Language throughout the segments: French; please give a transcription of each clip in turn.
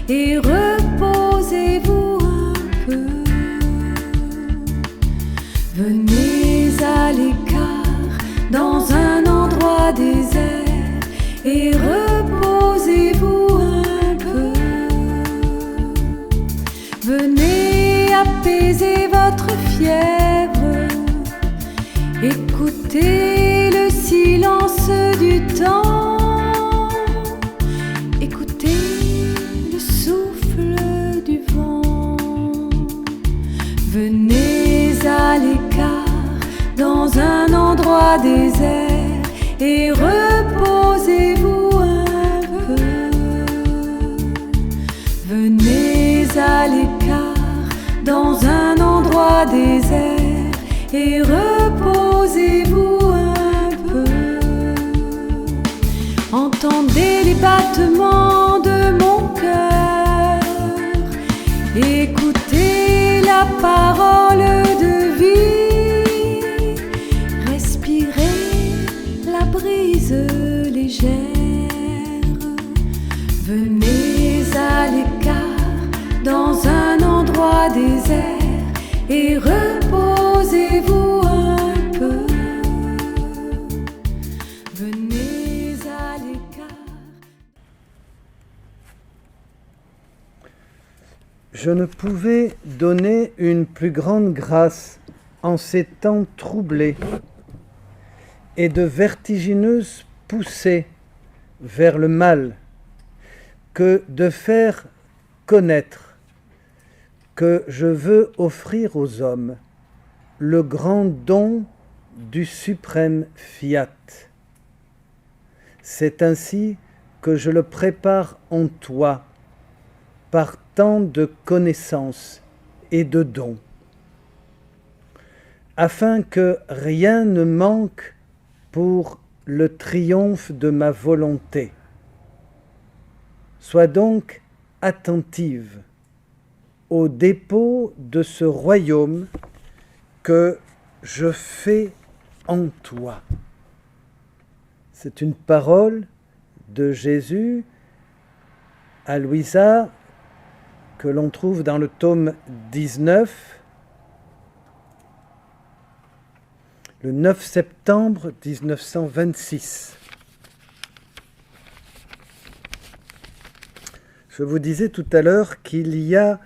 et reposez-vous un peu. Venez à l'écart dans un endroit désert et reposez-vous un peu. Venez apaiser votre fièvre, écoutez le silence du temps, écoutez le souffle du vent. Venez à l'écart dans un endroit désert et reposez-vous un peu. Venez à l'écart dans un endroit désert et reposez-vous un peu. Entendez les battements de mon cœur, écoutez la parole de vie, respirez la brise légère. Venez à l'écart dans un endroit désert et reposez-vous un peu. Venez à l'écart. Je ne pouvais donner une plus grande grâce en ces temps troublés et de vertigineuses poussées vers le mal que de faire connaître que je veux offrir aux hommes le grand don du suprême fiat. C'est ainsi que je le prépare en toi, par tant de connaissances et de dons, afin que rien ne manque pour le triomphe de ma volonté. Sois donc attentive au dépôt de ce royaume que je fais en toi. C'est une parole de Jésus à Louisa que l'on trouve dans le tome 19, le 9 septembre 1926. Je vous disais tout à l'heure qu'il y a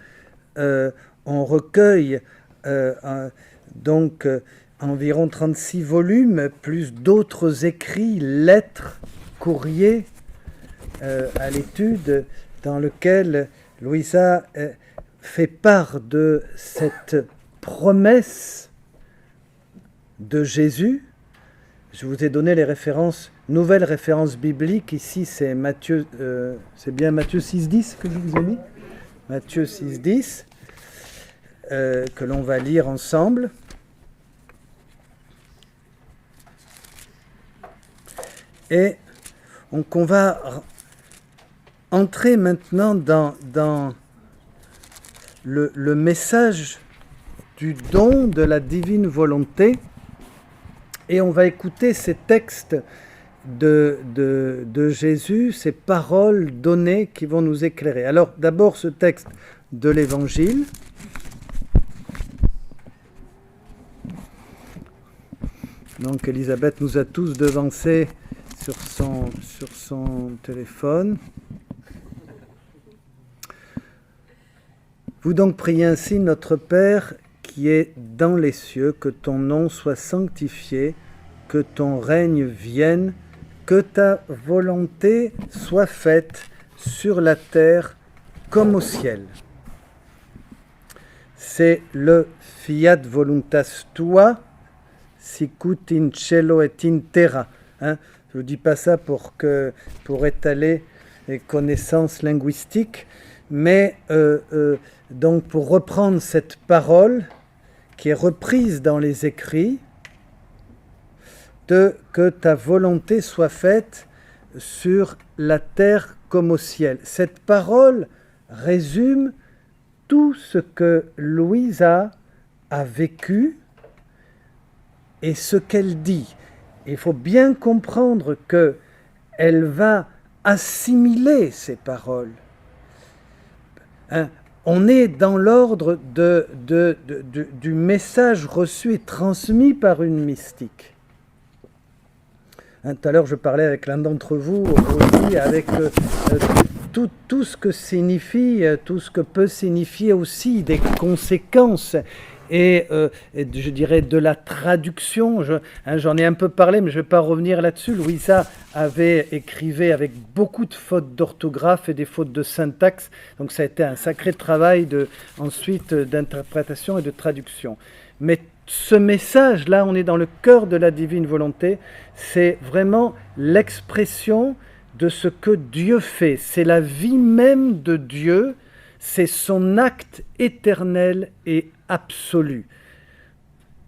on recueille environ 36 volumes, plus d'autres écrits, lettres, courriers à l'étude, dans lequel Louisa fait part de cette promesse de Jésus. Je vous ai donné les références, nouvelles références bibliques. Ici, c'est Matthieu, c'est bien Matthieu 6,10 que je vous ai mis. Matthieu 6,10, que l'on va lire ensemble. Et donc on va entrer maintenant dans le message du don de la divine volonté, et on va écouter ces textes de Jésus, ces paroles données qui vont nous éclairer. Alors d'abord ce texte de l'Évangile. Donc Elisabeth nous a tous devancés sur son téléphone. Vous donc priez ainsi: Notre Père qui est dans les cieux, que ton nom soit sanctifié, que ton règne vienne, que ta volonté soit faite sur la terre comme au ciel. C'est le fiat voluntas tua, sicut in cielo et in terra. Je ne vous dis pas ça pour étaler les connaissances linguistiques, mais donc pour reprendre cette parole qui est reprise dans les écrits, que ta volonté soit faite sur la terre comme au ciel. Cette parole résume tout ce que Louisa a vécu et ce qu'elle dit. Il faut bien comprendre qu'elle va assimiler ces paroles. hein, on est dans l'ordre du message reçu et transmis par une mystique. Hein, tout à l'heure, je parlais avec l'un d'entre vous aussi, avec tout ce que signifie, tout ce que peut signifier aussi des conséquences et je dirais de la traduction. J'en ai un peu parlé, mais je ne vais pas revenir là-dessus. Louisa écrivait avec beaucoup de fautes d'orthographe et des fautes de syntaxe, donc ça a été un sacré travail ensuite d'interprétation et de traduction. Mais ce message-là, on est dans le cœur de la divine volonté, c'est vraiment l'expression de ce que Dieu fait. C'est la vie même de Dieu, c'est son acte éternel et absolu.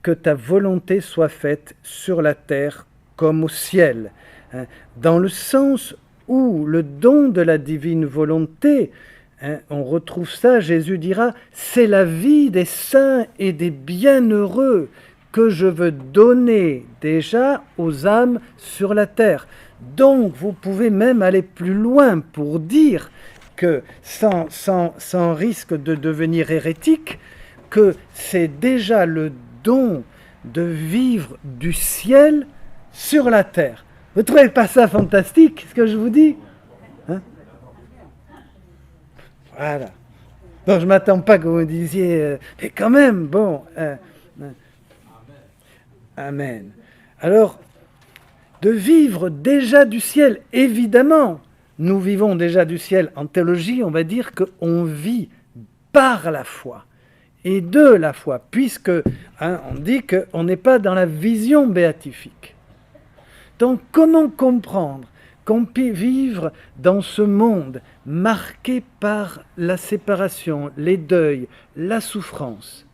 Que ta volonté soit faite sur la terre comme au ciel. Dans le sens où le don de la divine volonté, on retrouve ça, Jésus dira, c'est la vie des saints et des bienheureux que je veux donner déjà aux âmes sur la terre. Donc vous pouvez même aller plus loin pour dire que, sans risque de devenir hérétique, que c'est déjà le don de vivre du ciel sur la terre. Vous ne trouvez pas ça fantastique, ce que je vous dis ? Voilà. Donc je ne m'attends pas que vous me disiez, mais quand même, bon. Amen. Alors, de vivre déjà du ciel, évidemment, nous vivons déjà du ciel. En théologie, on va dire qu'on vit par la foi et de la foi, puisque on dit qu'on n'est pas dans la vision béatifique. Donc, comment comprendre qu'on peut vivre dans ce monde marqué par la séparation, les deuils, la souffrance?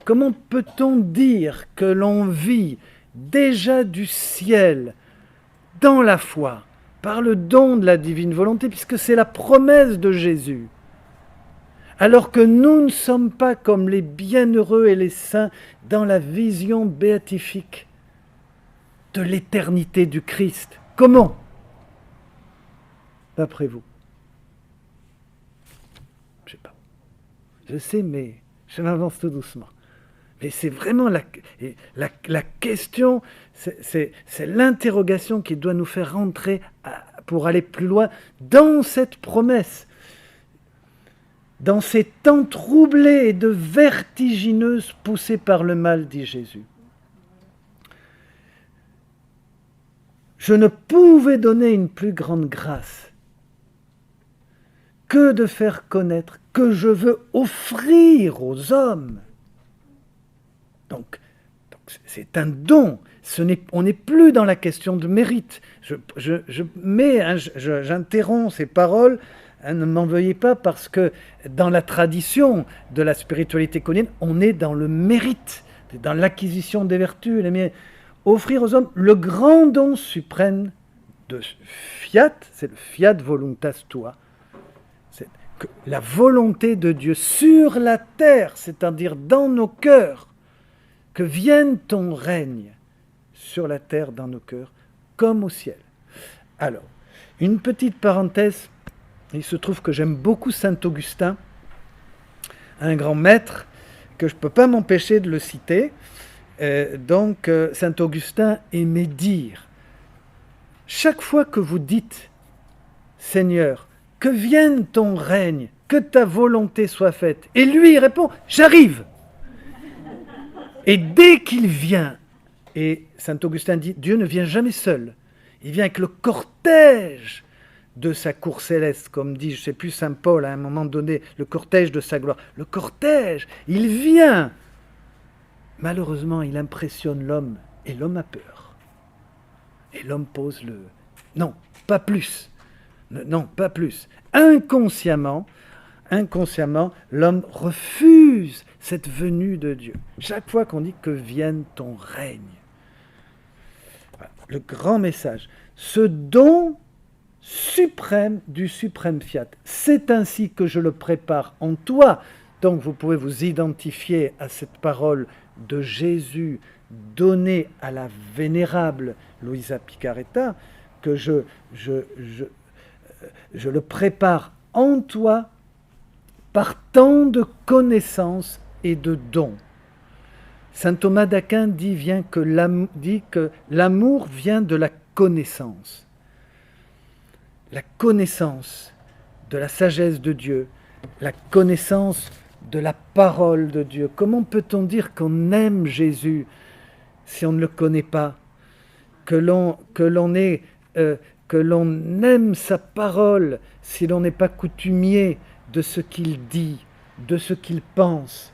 Comment peut-on dire que l'on vit déjà du ciel dans la foi, par le don de la divine volonté, puisque c'est la promesse de Jésus, alors que nous ne sommes pas comme les bienheureux et les saints dans la vision béatifique de l'éternité du Christ? Comment, d'après vous? Je ne sais pas. Je sais, mais je m'avance tout doucement. Mais c'est vraiment la question, c'est l'interrogation qui doit nous faire rentrer pour aller plus loin dans cette promesse. Dans ces temps troublés et de vertigineuses poussées par le mal, dit Jésus. Je ne pouvais donner une plus grande grâce que de faire connaître que je veux offrir aux hommes. Donc c'est un don. On n'est plus dans la question de mérite. J'interromps ces paroles. Ne m'en veuillez pas, parce que dans la tradition de la spiritualité coranienne, on est dans le mérite, dans l'acquisition des vertus. Offrir aux hommes le grand don suprême de fiat, c'est le fiat voluntas tua. C'est la volonté de Dieu sur la terre, c'est-à-dire dans nos cœurs. Que vienne ton règne sur la terre, dans nos cœurs, comme au ciel. Alors, une petite parenthèse, il se trouve que j'aime beaucoup Saint Augustin, un grand maître, que je ne peux pas m'empêcher de le citer. Saint Augustin aimait dire, chaque fois que vous dites, Seigneur, que vienne ton règne, que ta volonté soit faite, et lui il répond, j'arrive. Et dès qu'il vient, et saint Augustin dit, Dieu ne vient jamais seul, il vient avec le cortège de sa cour céleste, comme dit, je ne sais plus, saint Paul, à un moment donné, le cortège de sa gloire. Le cortège, il vient. Malheureusement, il impressionne l'homme, et l'homme a peur. Et l'homme pose le... Non, pas plus. Non, pas plus. Inconsciemment, l'homme refuse cette venue de Dieu. Chaque fois qu'on dit que vienne ton règne. Voilà, le grand message. Ce don suprême du suprême fiat. C'est ainsi que je le prépare en toi. Donc vous pouvez vous identifier à cette parole de Jésus donnée à la vénérable Luisa Picaretta, que je le prépare en toi par tant de connaissances et de dons. Saint Thomas d'Aquin dit que l'amour vient de la connaissance. La connaissance de la sagesse de Dieu, la connaissance de la parole de Dieu. Comment peut-on dire qu'on aime Jésus si on ne le connaît pas? Que l'on aime sa parole si l'on n'est pas coutumier de ce qu'il dit, de ce qu'il pense.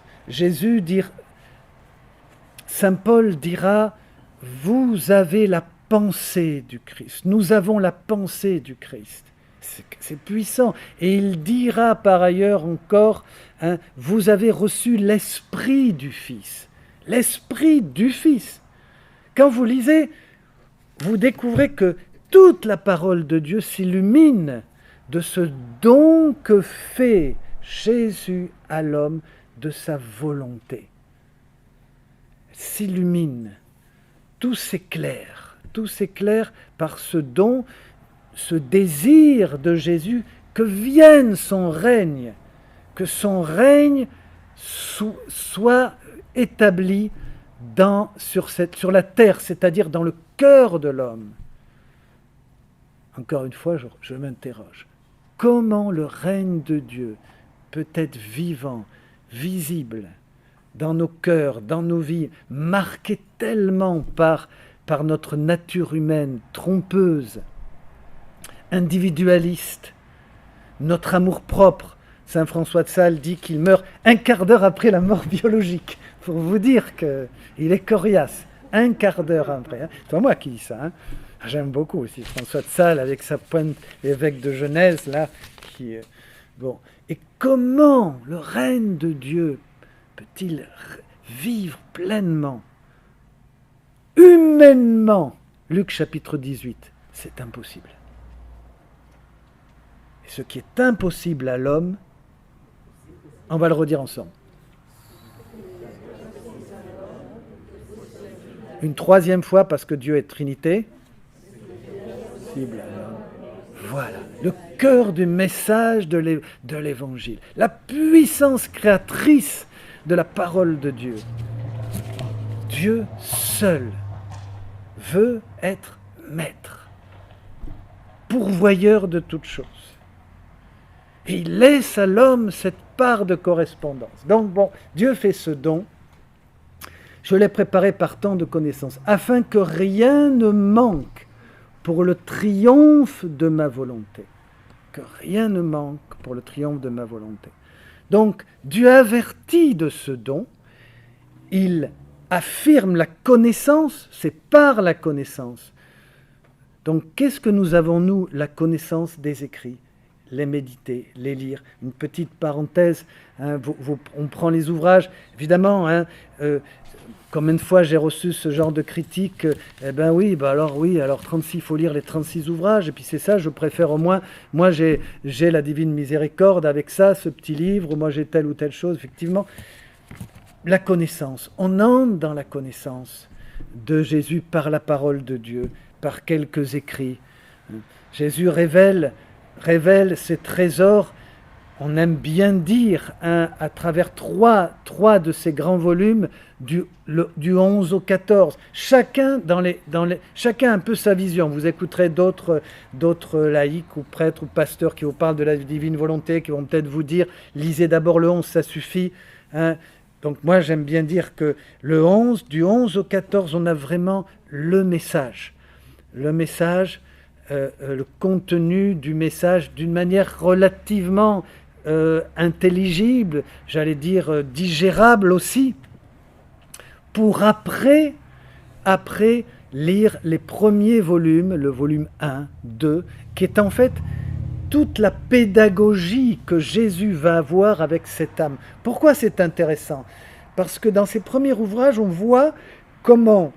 Saint Paul dira, vous avez la pensée du Christ. Nous avons la pensée du Christ. C'est puissant. Et il dira par ailleurs encore, vous avez reçu l'esprit du Fils. L'esprit du Fils. Quand vous lisez, vous découvrez que toute la parole de Dieu s'illumine de ce don que fait Jésus à l'homme de sa volonté. S'illumine, tout s'éclaire par ce don, ce désir de Jésus que vienne son règne, que son règne soit établi sur la terre, c'est-à-dire dans le cœur de l'homme. Encore une fois, je m'interroge. Comment le règne de Dieu peut être vivant, visible dans nos cœurs, dans nos vies, marqué tellement par notre nature humaine trompeuse, individualiste, notre amour-propre. Saint François de Sales dit qu'il meurt un quart d'heure après la mort biologique, pour vous dire qu'il est coriace, un quart d'heure après. C'est pas moi qui dis ça, J'aime beaucoup aussi François de Sales avec sa pointe, évêque de Genèse, là, bon. Et comment le règne de Dieu peut-il vivre pleinement, humainement? Luc chapitre 18, c'est impossible. Et ce qui est impossible à l'homme, on va le redire ensemble. Une troisième fois, parce que Dieu est Trinité. Voilà, le cœur du message de l'Évangile, la puissance créatrice de la parole de Dieu. Dieu seul veut être maître, pourvoyeur de toutes choses. Et il laisse à l'homme cette part de correspondance. Donc bon, Dieu fait ce don. Je l'ai préparé par tant de connaissances, afin que rien ne manque pour le triomphe de ma volonté. Que rien ne manque pour le triomphe de ma volonté. Donc, Dieu avertit de ce don, il affirme la connaissance, c'est par la connaissance. Donc, qu'est-ce que nous avons, nous, la connaissance des écrits, les méditer, les lire. Une petite parenthèse, on prend les ouvrages, évidemment, combien de fois j'ai reçu ce genre de critique, alors 36, il faut lire les 36 ouvrages, et puis c'est ça, je préfère au moins, moi j'ai la Divine Miséricorde avec ça, ce petit livre, moi j'ai telle ou telle chose, effectivement. La connaissance, on entre dans la connaissance de Jésus par la parole de Dieu, par quelques écrits. Jésus révèle ses trésors, on aime bien dire, à travers trois de ces grands volumes, du 11 au 14. Chacun chacun a un peu sa vision. Vous écouterez d'autres laïcs ou prêtres ou pasteurs qui vous parlent de la divine volonté, qui vont peut-être vous dire, lisez d'abord le 11, ça suffit. Donc moi j'aime bien dire que le 11, du 11 au 14, on a vraiment le message. Le message, le contenu du message d'une manière relativement intelligible, j'allais dire digérable aussi, pour après lire les premiers volumes, le volume 1, 2, qui est en fait toute la pédagogie que Jésus va avoir avec cette âme. Pourquoi c'est intéressant? Parce que dans ces premiers ouvrages, on voit comment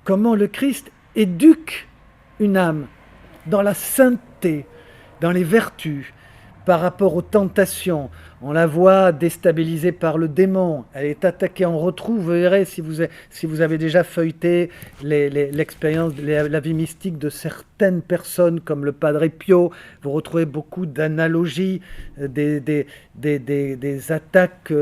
le Christ éduque une âme dans la sainteté, dans les vertus, par rapport aux tentations. On la voit déstabilisée par le démon. Elle est attaquée. On retrouve, vous verrez, si vous avez déjà feuilleté l'expérience, la vie mystique de certaines personnes, comme le Padre Pio, vous retrouvez beaucoup d'analogies, des attaques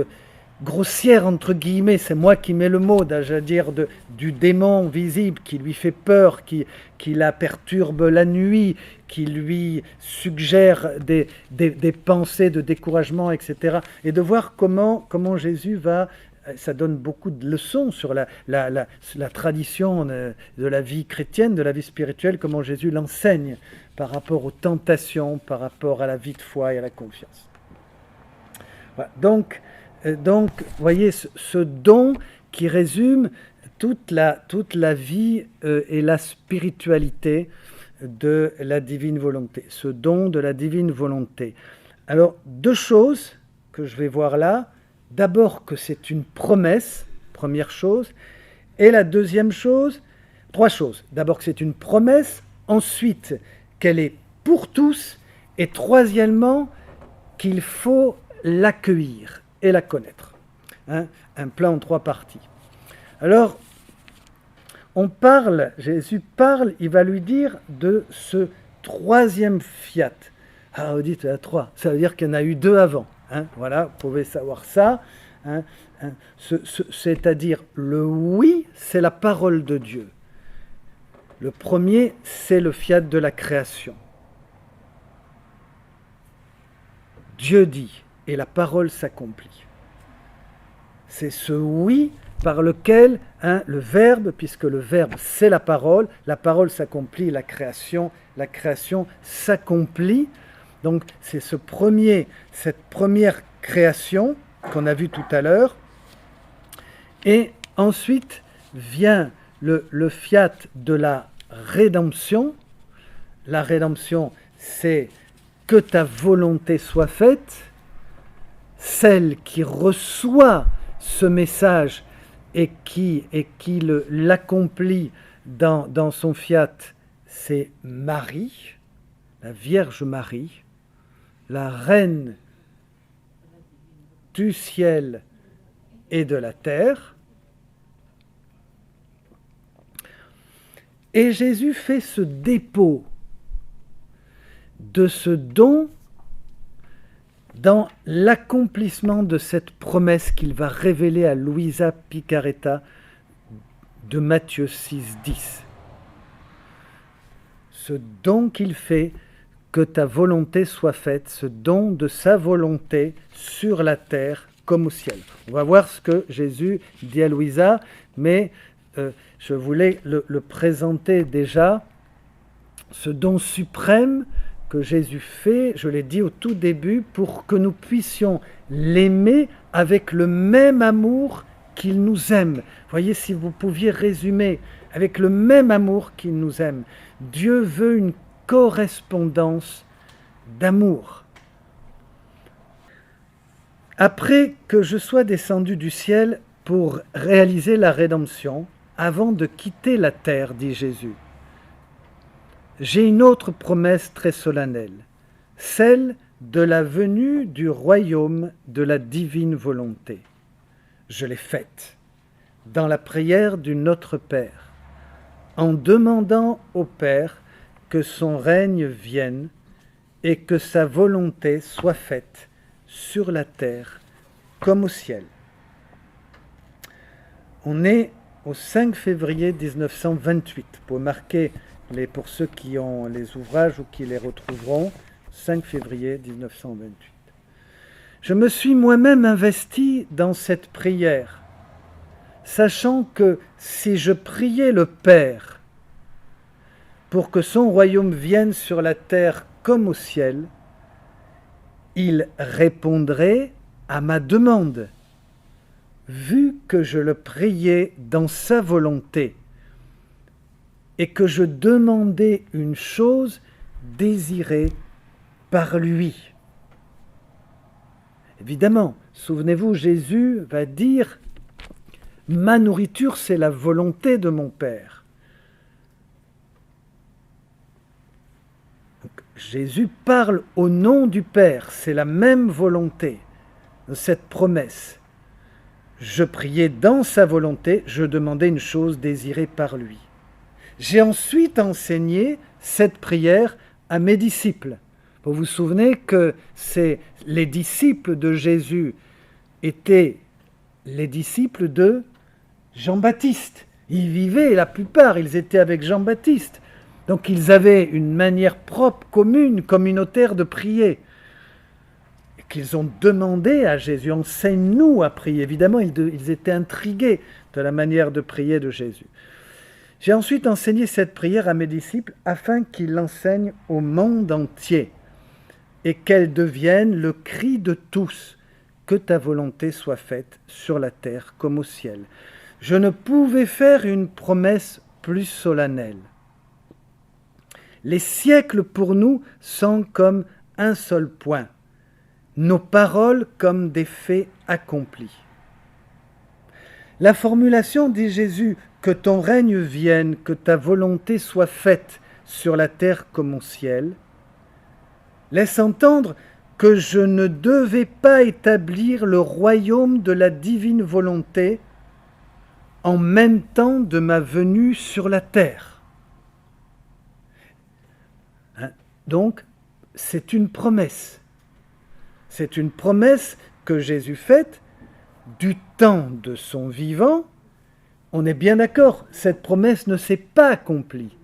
grossière entre guillemets, c'est moi qui mets le mot, c'est-à-dire du démon visible qui lui fait peur, qui la perturbe la nuit, qui lui suggère des pensées de découragement, etc. Et de voir comment Jésus va, ça donne beaucoup de leçons sur la tradition de la vie chrétienne, de la vie spirituelle, comment Jésus l'enseigne par rapport aux tentations, par rapport à la vie de foi et à la confiance. Voilà. Donc, vous voyez, ce don qui résume toute la vie et la spiritualité de la divine volonté, ce don de la divine volonté. Alors, deux choses que je vais voir là. D'abord que c'est une promesse, première chose, et la deuxième chose, trois choses. D'abord que c'est une promesse, ensuite qu'elle est pour tous, et troisièmement qu'il faut l'accueillir et la connaître. Un plan en trois parties. Alors, Jésus parle, il va lui dire de ce troisième fiat. Alors vous dites, il y a trois, ça veut dire qu'il y en a eu deux avant. Voilà, vous pouvez savoir ça. C'est-à-dire, le oui, c'est la parole de Dieu. Le premier, c'est le fiat de la création. Dieu dit, et la parole s'accomplit. C'est ce oui par lequel le Verbe, puisque le Verbe c'est la parole s'accomplit, la création s'accomplit. Donc c'est cette première création qu'on a vue tout à l'heure. Et ensuite vient le fiat de la rédemption. La rédemption, c'est que ta volonté soit faite. Celle qui reçoit ce message et qui l'accomplit dans son fiat, c'est Marie, la Vierge Marie, la Reine du ciel et de la terre. Et Jésus fait ce dépôt de ce don dans l'accomplissement de cette promesse qu'il va révéler à Luisa Picaretta de Matthieu 6, 10. Ce don qu'il fait, que ta volonté soit faite, ce don de sa volonté sur la terre comme au ciel. On va voir ce que Jésus dit à Luisa, mais je voulais le présenter déjà, ce don suprême que Jésus fait, je l'ai dit au tout début, pour que nous puissions l'aimer avec le même amour qu'il nous aime. Voyez, si vous pouviez résumer, avec le même amour qu'il nous aime. Dieu veut une correspondance d'amour. Après que je sois descendu du ciel pour réaliser la rédemption, avant de quitter la terre, dit Jésus, j'ai une autre promesse très solennelle, celle de la venue du royaume de la divine volonté. Je l'ai faite dans la prière du Notre Père, en demandant au Père que son règne vienne et que sa volonté soit faite sur la terre comme au ciel. On est au 5 février 1928, pour marquer pour ceux qui ont les ouvrages ou qui les retrouveront, 5 février 1928. Je me suis moi-même investi dans cette prière, sachant que si je priais le Père pour que son royaume vienne sur la terre comme au ciel, il répondrait à ma demande, vu que je le priais dans sa volonté, et que je demandais une chose désirée par lui. Évidemment, souvenez-vous, Jésus va dire « Ma nourriture, c'est la volonté de mon Père ». Jésus parle au nom du Père, c'est la même volonté de cette promesse. Je priais dans sa volonté, je demandais une chose désirée par lui. J'ai ensuite enseigné cette prière à mes disciples. Vous vous souvenez que les disciples de Jésus étaient les disciples de Jean-Baptiste. Ils vivaient, la plupart, ils étaient avec Jean-Baptiste. Donc ils avaient une manière propre, commune, communautaire de prier. Et qu'ils ont demandé à Jésus, enseigne-nous à prier. Évidemment, ils étaient intrigués de la manière de prier de Jésus. J'ai ensuite enseigné cette prière à mes disciples afin qu'ils l'enseignent au monde entier et qu'elle devienne le cri de tous, que ta volonté soit faite sur la terre comme au ciel. Je ne pouvais faire une promesse plus solennelle. Les siècles pour nous sont comme un seul point, nos paroles comme des faits accomplis. La formulation, dit Jésus, que ton règne vienne, que ta volonté soit faite sur la terre comme au ciel, laisse entendre que je ne devais pas établir le royaume de la divine volonté en même temps de ma venue sur la terre. Donc, c'est une promesse. C'est une promesse que Jésus fait du temps de son vivant. On est bien d'accord, cette promesse ne s'est pas accomplie.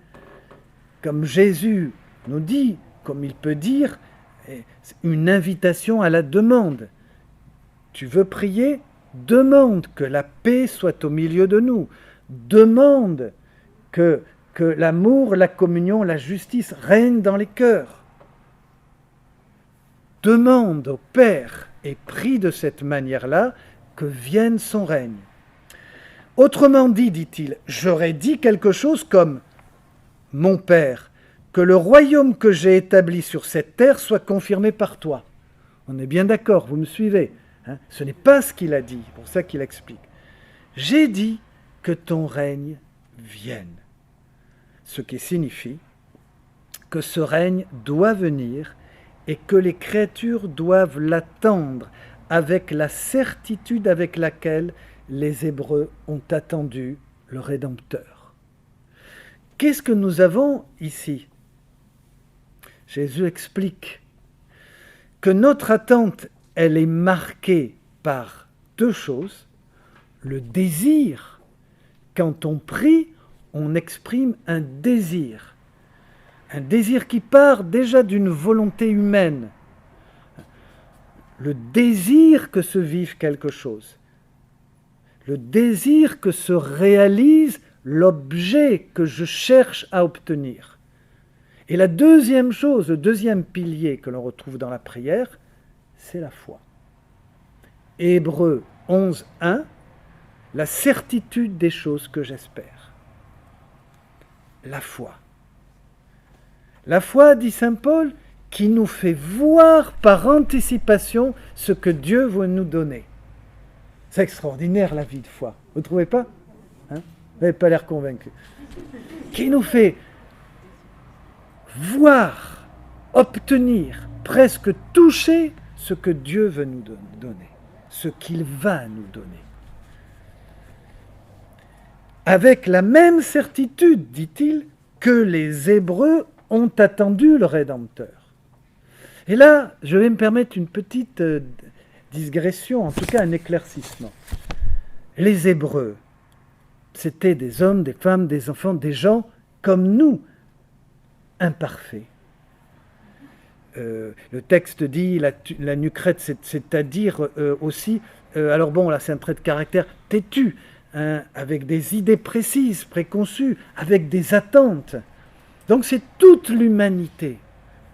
Comme Jésus nous dit, comme il peut dire, une invitation à la demande. Tu veux prier ? Demande que la paix soit au milieu de nous. Demande que l'amour, la communion, la justice règnent dans les cœurs. Demande au Père et prie de cette manière-là que vienne son règne. Autrement dit, dit-il, j'aurais dit quelque chose comme « Mon Père, que le royaume que j'ai établi sur cette terre soit confirmé par toi. » On est bien d'accord, vous me suivez, hein ? Ce n'est pas ce qu'il a dit, c'est pour ça qu'il explique. « J'ai dit que ton règne vienne. » Ce qui signifie que ce règne doit venir et que les créatures doivent l'attendre avec la certitude avec laquelle les Hébreux ont attendu le Rédempteur. Qu'est-ce que nous avons ici ? Jésus explique que notre attente, elle est marquée par deux choses. Le désir, quand on prie, on exprime un désir qui part déjà d'une volonté humaine, le désir que se vive quelque chose, le désir que se réalise l'objet que je cherche à obtenir. Et la deuxième chose, le deuxième pilier que l'on retrouve dans la prière, c'est la foi. Hébreux 11:1, la certitude des choses que j'espère. La foi. La foi, dit saint Paul, qui nous fait voir par anticipation ce que Dieu veut nous donner. C'est extraordinaire la vie de foi, vous ne trouvez pas ? Vous n'avez pas l'air convaincu. Qui nous fait voir, obtenir, presque toucher ce que Dieu veut nous donner, ce qu'il va nous donner. Avec la même certitude, dit-il, que les Hébreux ont attendu le Rédempteur. Et là, je vais me permettre une petite digression, en tout cas un éclaircissement. Les Hébreux, c'était des hommes, des femmes, des enfants, des gens comme nous, imparfaits. Le texte dit la nucrète, c'est-à-dire aussi, alors bon, là c'est un trait de caractère têtu, hein, avec des idées précises, préconçues, avec des attentes. Donc c'est toute l'humanité,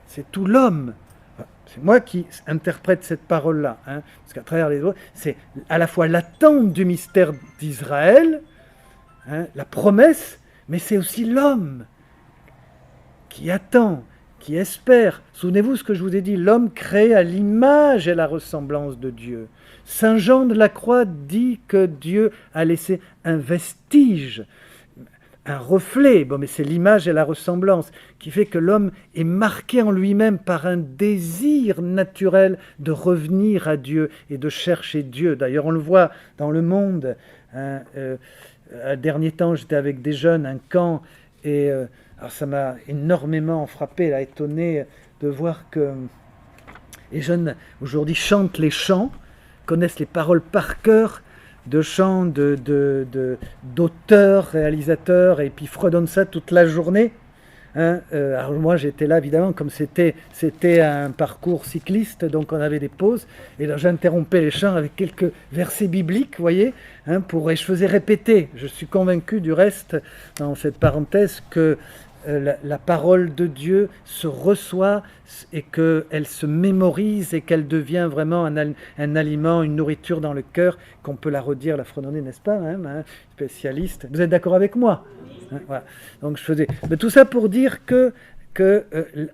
c'est tout l'homme. C'est moi qui interprète cette parole-là, hein, parce qu'à travers les autres, c'est à la fois l'attente du mystère d'Israël, hein, la promesse, mais c'est aussi l'homme qui attend, qui espère. Souvenez-vous ce que je vous ai dit, l'homme créé à l'image et la ressemblance de Dieu. Saint Jean de la Croix dit que Dieu a laissé un vestige. un reflet, bon, mais c'est l'image et la ressemblance qui fait que l'homme est marqué en lui-même par un désir naturel de revenir à Dieu et de chercher Dieu. D'ailleurs, on le voit dans le monde. Hein, à dernier temps, j'étais avec des jeunes, un camp, et alors ça m'a énormément frappé, là, étonné de voir que les jeunes aujourd'hui chantent les chants, connaissent les paroles par cœur, de chants d'auteurs, réalisateurs, et puis fredonnent ça toute la journée. Hein, alors moi j'étais là évidemment, comme c'était un parcours cycliste, donc on avait des pauses, et là j'interrompais les chants avec quelques versets bibliques, vous voyez, hein, et je faisais répéter. Je suis convaincu du reste, dans cette parenthèse, que la parole de Dieu se reçoit et qu'elle se mémorise et qu'elle devient vraiment un aliment, une nourriture dans le cœur, qu'on peut la redire, la fredonner, n'est-ce pas, hein, spécialiste. Vous êtes d'accord avec moi? Hein, voilà. Donc je faisais. Mais tout ça pour dire que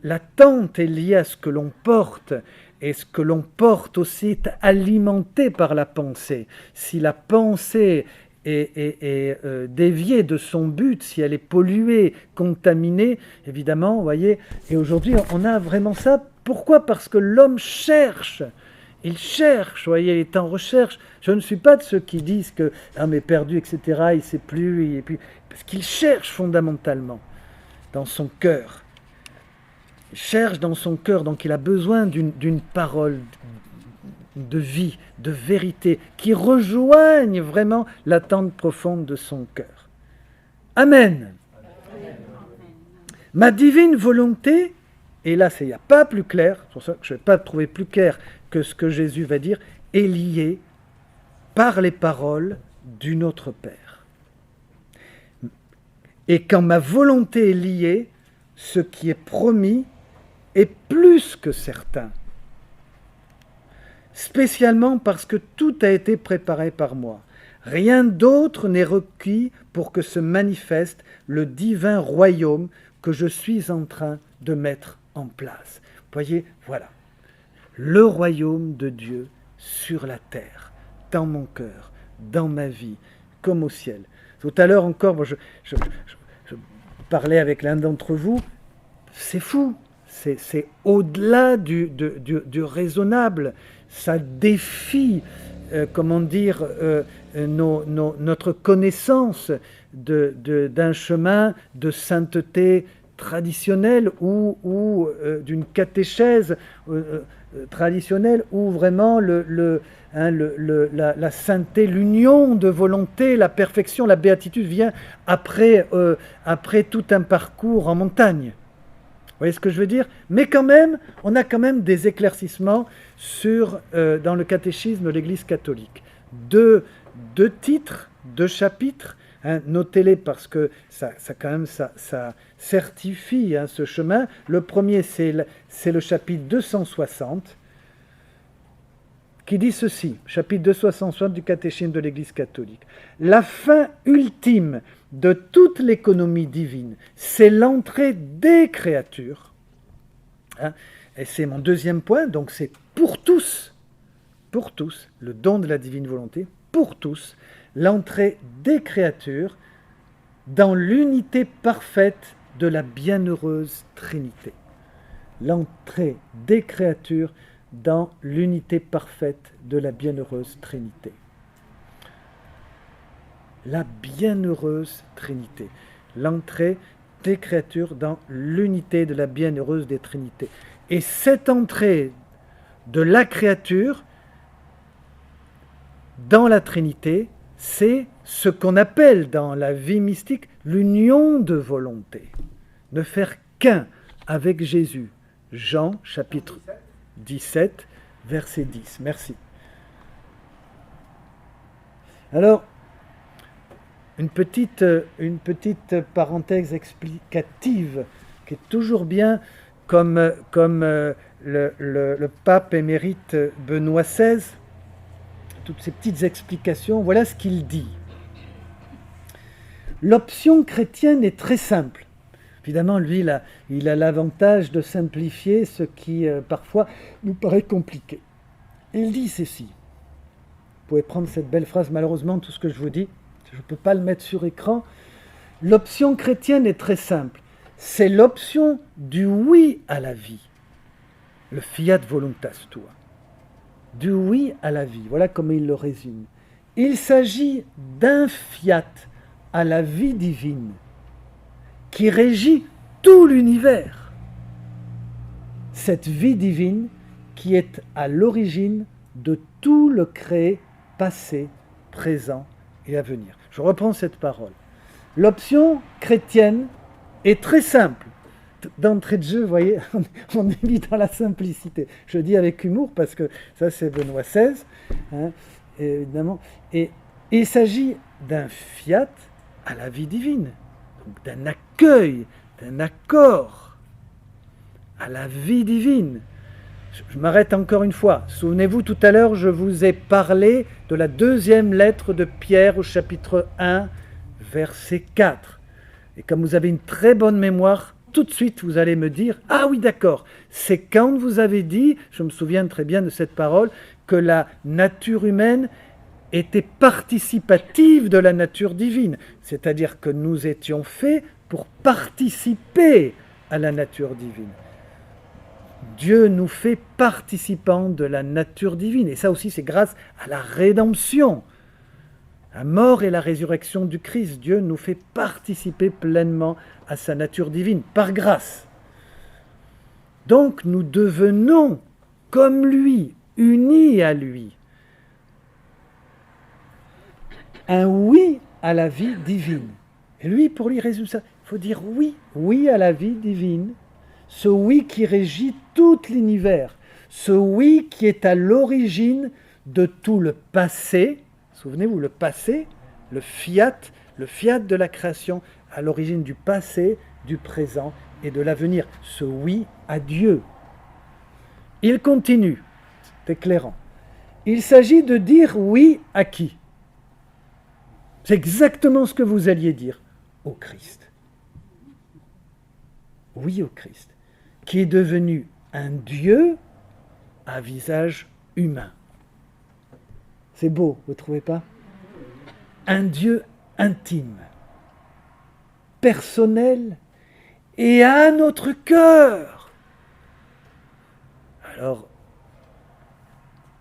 l'attente est liée à ce que l'on porte, et ce que l'on porte aussi est alimenté par la pensée. Si la pensée est déviée de son but, si elle est polluée, contaminée, évidemment, vous voyez, et aujourd'hui on a vraiment ça. Pourquoi? Parce que l'homme cherche. Il cherche, vous voyez, il est en recherche. Je ne suis pas de ceux qui disent que mais perdu, etc., il ne sait plus, et puis, parce qu'il cherche fondamentalement dans son cœur. Il cherche dans son cœur, donc il a besoin d'une parole de vie, de vérité, qui rejoigne vraiment l'attente profonde de son cœur. Amen. Amen. Ma divine volonté, et là il n'y a pas plus clair, c'est pour ça que je ne vais pas trouver plus clair que ce que Jésus va dire, est liée par les paroles du Notre Père. Et quand ma volonté est liée, ce qui est promis est plus que certain. Spécialement parce que tout a été préparé par moi. Rien d'autre n'est requis pour que se manifeste le divin royaume que je suis en train de mettre en place. Vous voyez, voilà. Le royaume de Dieu sur la terre, dans mon cœur, dans ma vie, comme au ciel. Tout à l'heure encore, je parlais avec l'un d'entre vous, c'est fou, c'est au-delà du raisonnable, ça défie, notre connaissance d'un chemin de sainteté traditionnelle ou d'une catéchèse traditionnelle où vraiment la sainteté, l'union de volonté, la perfection, la béatitude vient après tout un parcours en montagne. Vous voyez ce que je veux dire? Mais quand même, on a quand même des éclaircissements dans le catéchisme de l'Église catholique. Deux titres, 2 chapitres, hein, notez-les parce que ça certifie ce chemin. Le premier, c'est le chapitre 260, qui dit ceci, chapitre 260 du catéchisme de l'Église catholique. La fin ultime de toute l'économie divine, c'est l'entrée des créatures. Hein, et c'est mon deuxième point, donc c'est pour tous, le don de la divine volonté, pour tous, l'entrée des créatures dans l'unité parfaite de la bienheureuse Trinité. L'entrée des créatures dans l'unité parfaite de la bienheureuse Trinité. La bienheureuse Trinité. L'entrée des créatures dans l'unité de la bienheureuse des Trinités. Et cette entrée de la créature dans la Trinité, c'est ce qu'on appelle dans la vie mystique l'union de volonté. Ne faire qu'un avec Jésus. Jean, chapitre 17, verset 10. Merci. Alors, une petite parenthèse explicative qui est toujours bien, comme le pape émérite Benoît XVI, toutes ces petites explications, voilà ce qu'il dit. L'option chrétienne est très simple. Évidemment, lui, il a l'avantage de simplifier ce qui, parfois, nous paraît compliqué. Il dit ceci. Vous pouvez prendre cette belle phrase, malheureusement, tout ce que je vous dis, je ne peux pas le mettre sur écran. L'option chrétienne est très simple. C'est l'option du oui à la vie. Le fiat voluntas tua. Du oui à la vie. Voilà comment il le résume. Il s'agit d'un fiat à la vie divine qui régit tout l'univers. Cette vie divine qui est à l'origine de tout le créé passé, présent et à venir. Je reprends cette parole. L'option chrétienne est très simple. D'entrée de jeu, vous voyez, on est mis dans la simplicité. Je dis avec humour parce que ça c'est Benoît XVI, hein, évidemment. Et il s'agit d'un fiat à la vie divine, donc d'un accueil, d'un accord à la vie divine. Je m'arrête encore une fois. Souvenez-vous, tout à l'heure, je vous ai parlé de la deuxième lettre de Pierre au chapitre 1, verset 4. Et comme vous avez une très bonne mémoire, tout de suite, vous allez me dire « Ah oui, d'accord, c'est quand vous avez dit, je me souviens très bien de cette parole, que la nature humaine était participative de la nature divine. » C'est-à-dire que nous étions faits pour participer à la nature divine. Dieu nous fait participants de la nature divine. Et ça aussi, c'est grâce à la rédemption. La mort et la résurrection du Christ, Dieu nous fait participer pleinement à sa nature divine, par grâce. Donc nous devenons comme lui, unis à lui. Un oui à la vie divine. Et lui, pour lui, résume ça. Il faut dire oui, oui à la vie divine. Ce oui qui régit tout l'univers. Ce oui qui est à l'origine de tout le passé. Souvenez-vous, le passé, le fiat de la création, à l'origine du passé, du présent et de l'avenir. Ce oui à Dieu. Il continue, c'est éclairant. Il s'agit de dire oui à qui? C'est exactement ce que vous alliez dire, au Christ. Oui au Christ, qui est devenu un Dieu à visage humain. C'est beau, vous ne trouvez pas? Un Dieu intime, personnel et à notre cœur. Alors,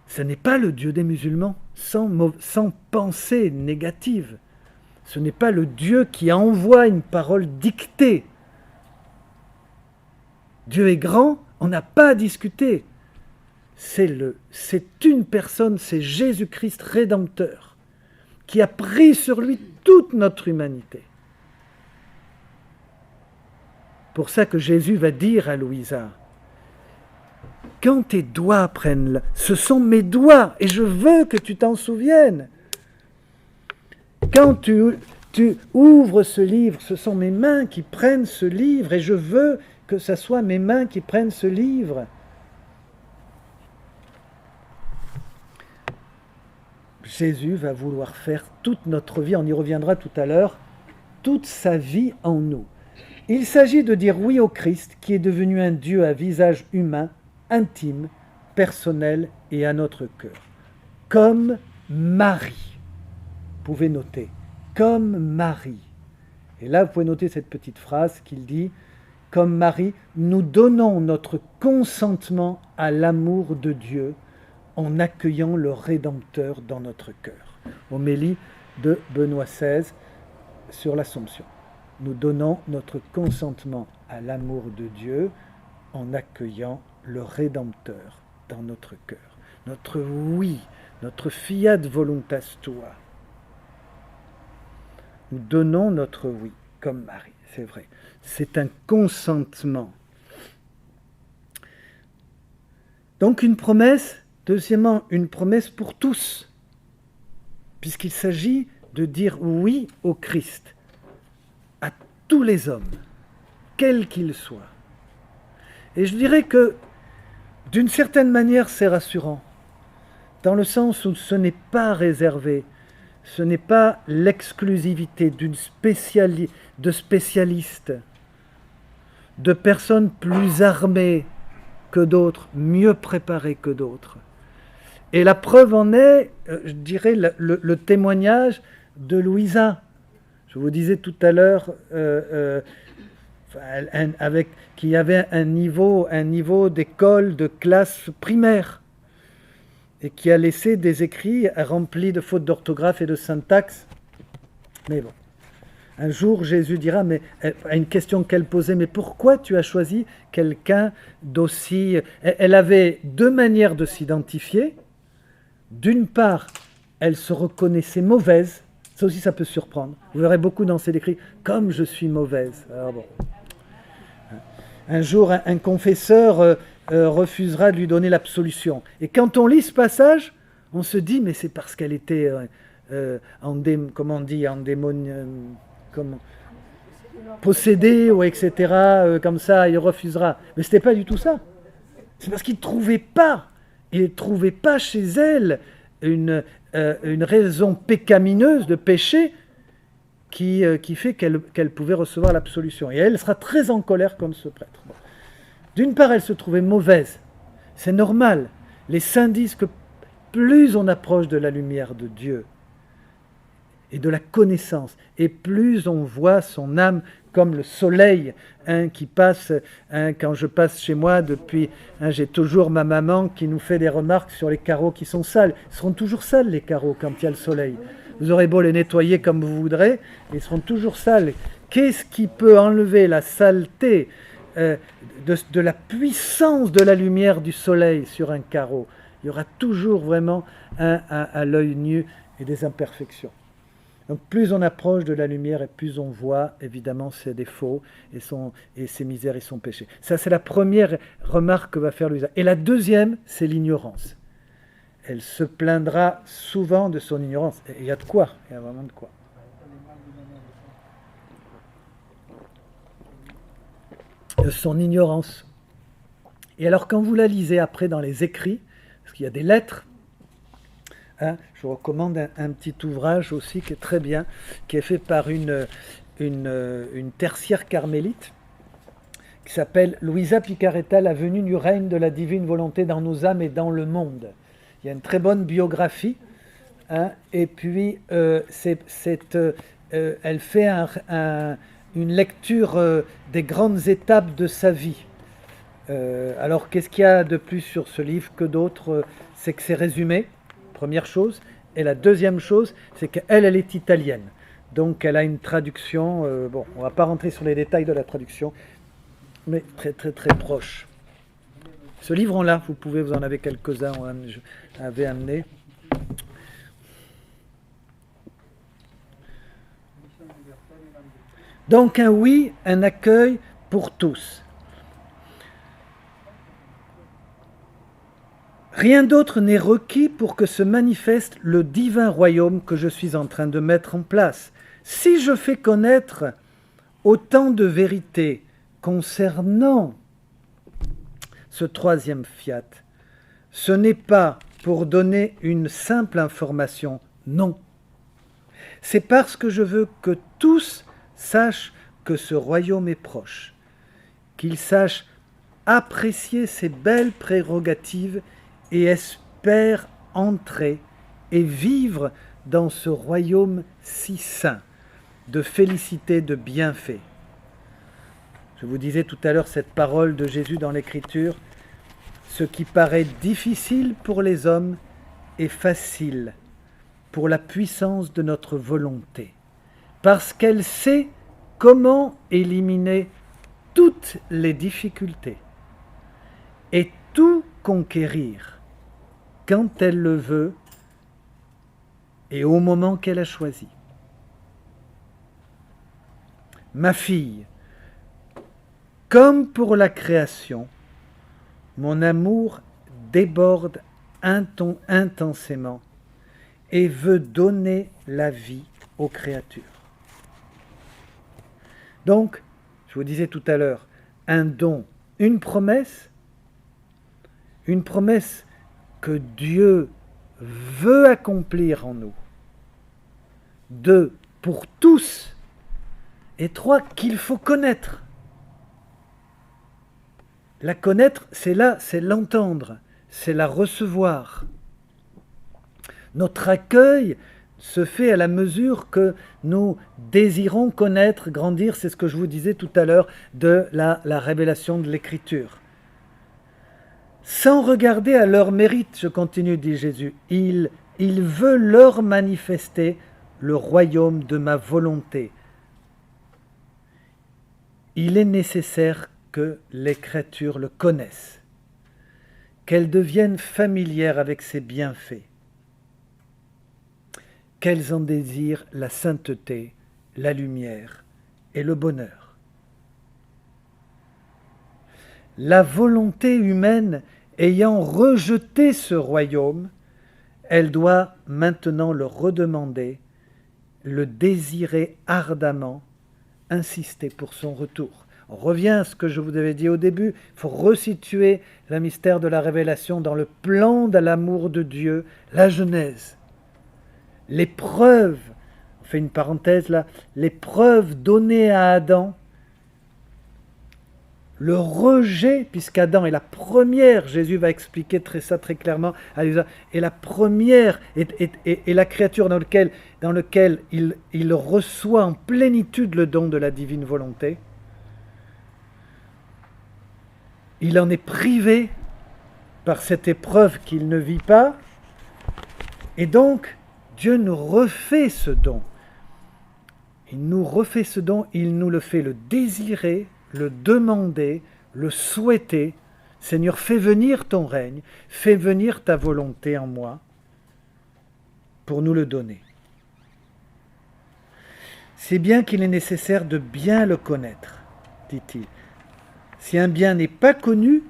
ce n'est pas le Dieu des musulmans sans pensée négative. Ce n'est pas le Dieu qui envoie une parole dictée. Dieu est grand, on n'a pas à discuter. C'est une personne, c'est Jésus-Christ rédempteur, qui a pris sur lui toute notre humanité. Pour ça que Jésus va dire à Louisa, quand tes doigts prennent, ce sont mes doigts, et je veux que tu t'en souviennes. Quand tu ouvres ce livre, ce sont mes mains qui prennent ce livre, et je veux que ce soit mes mains qui prennent ce livre. Jésus va vouloir faire toute notre vie, on y reviendra tout à l'heure, toute sa vie en nous. Il s'agit de dire oui au Christ, qui est devenu un Dieu à visage humain, intime, personnel et à notre cœur. Comme Marie. Vous pouvez noter, comme Marie. Et là, vous pouvez noter cette petite phrase qu'il dit, comme Marie, nous donnons notre consentement à l'amour de Dieu en accueillant le Rédempteur dans notre cœur. Homélie de Benoît XVI sur l'Assomption. Nous donnons notre consentement à l'amour de Dieu en accueillant le Rédempteur dans notre cœur. Notre oui, notre fiat voluntas tua. Nous donnons notre oui, comme Marie, c'est vrai. C'est un consentement. Donc une promesse, deuxièmement, une promesse pour tous, puisqu'il s'agit de dire oui au Christ, à tous les hommes, quels qu'ils soient. Et je dirais que, d'une certaine manière, c'est rassurant, dans le sens où ce n'est pas réservé, ce n'est pas l'exclusivité de spécialistes, de personnes plus armées que d'autres, mieux préparées que d'autres. Et la preuve en est, je dirais, le témoignage de Louisa. Je vous disais tout à l'heure qu'il y avait un niveau d'école, de classe primaire, et qui a laissé des écrits remplis de fautes d'orthographe et de syntaxe. Mais bon, un jour Jésus dira, mais à une question qu'elle posait, mais pourquoi tu as choisi quelqu'un d'aussi... Elle avait deux manières de s'identifier. D'une part, elle se reconnaissait mauvaise. Ça aussi, ça peut surprendre. Vous verrez beaucoup dans ses écrits, comme je suis mauvaise. Alors bon. Un jour, un confesseur refusera de lui donner l'absolution. Et quand on lit ce passage, on se dit, mais c'est parce qu'elle était possédée, ou etc. Comme ça, il refusera. Mais ce n'était pas du tout ça. C'est parce qu'il ne trouvait pas. Il ne trouvait pas chez elle une raison pécamineuse de péché qui fait qu'elle pouvait recevoir l'absolution. Et elle sera très en colère comme ce prêtre. Bon. D'une part, elle se trouvait mauvaise. C'est normal. Les saints disent que plus on approche de la lumière de Dieu et de la connaissance, et plus on voit son âme comme le soleil qui passe. Quand je passe chez moi, j'ai toujours ma maman qui nous fait des remarques sur les carreaux qui sont sales. Ils seront toujours sales, les carreaux, quand il y a le soleil. Vous aurez beau les nettoyer comme vous voudrez, ils seront toujours sales. Qu'est-ce qui peut enlever la saleté de la puissance de la lumière du soleil sur un carreau? Il y aura toujours vraiment à l'œil nu et des imperfections. Donc plus on approche de la lumière et plus on voit évidemment ses défauts et ses misères et son péché. Ça, c'est la première remarque que va faire Louisa. Et la deuxième, c'est l'ignorance. Elle se plaindra souvent de son ignorance. Et il y a de quoi, il y a vraiment de quoi. De son ignorance. Et alors quand vous la lisez après dans les écrits, parce qu'il y a des lettres, je vous recommande un petit ouvrage aussi qui est très bien, qui est fait par une tertiaire carmélite, qui s'appelle Luisa Picaretta, la venue du règne de la divine volonté dans nos âmes et dans le monde. Il y a une très bonne biographie, et puis elle fait une lecture des grandes étapes de sa vie. Alors qu'est-ce qu'il y a de plus sur ce livre que d'autres? C'est que c'est résumé. Première chose. Et la deuxième chose, c'est qu'elle est italienne. Donc elle a une traduction, on ne va pas rentrer sur les détails de la traduction, mais très très très proche. Ce livre-là, vous en avez quelques-uns, je l'avais amené. Donc un oui, un accueil pour tous. Rien d'autre n'est requis pour que se manifeste le divin royaume que je suis en train de mettre en place. Si je fais connaître autant de vérités concernant ce troisième fiat, ce n'est pas pour donner une simple information, non. C'est parce que je veux que tous sachent que ce royaume est proche, qu'ils sachent apprécier ces belles prérogatives et espère entrer et vivre dans ce royaume si saint, de félicité, de bienfaits. Je vous disais tout à l'heure cette parole de Jésus dans l'Écriture, ce qui paraît difficile pour les hommes est facile pour la puissance de notre volonté, parce qu'elle sait comment éliminer toutes les difficultés et tout conquérir quand elle le veut et au moment qu'elle a choisi. Ma fille, comme pour la création, mon amour déborde intensément et veut donner la vie aux créatures. Donc, je vous disais tout à l'heure, un don, une promesse que Dieu veut accomplir en nous. 2, pour tous. Et 3, qu'il faut connaître. La connaître, c'est l'entendre, c'est la recevoir. Notre accueil se fait à la mesure que nous désirons connaître, grandir, c'est ce que je vous disais tout à l'heure de la révélation de l'Écriture. Sans regarder à leur mérite, je continue, dit Jésus, il veut leur manifester le royaume de ma volonté. Il est nécessaire que les créatures le connaissent, qu'elles deviennent familières avec ses bienfaits, qu'elles en désirent la sainteté, la lumière et le bonheur. La volonté humaine ayant rejeté ce royaume, elle doit maintenant le redemander, le désirer ardemment, insister pour son retour. On revient à ce que je vous avais dit au début, il faut resituer le mystère de la révélation dans le plan de l'amour de Dieu, la Genèse. Les preuves, on fait une parenthèse là, les preuves données à Adam, le rejet, puisqu'Adam est la première, Jésus va expliquer ça très clairement, est la première, et la créature dans lequel il reçoit en plénitude le don de la divine volonté. Il en est privé par cette épreuve qu'il ne vit pas, et donc Dieu nous refait ce don. Il nous refait ce don, il nous le fait le désirer, le demander, le souhaiter. Seigneur, fais venir ton règne, fais venir ta volonté en moi pour nous le donner. C'est bien qu'il est nécessaire de bien le connaître, dit-il. Si un bien n'est pas connu,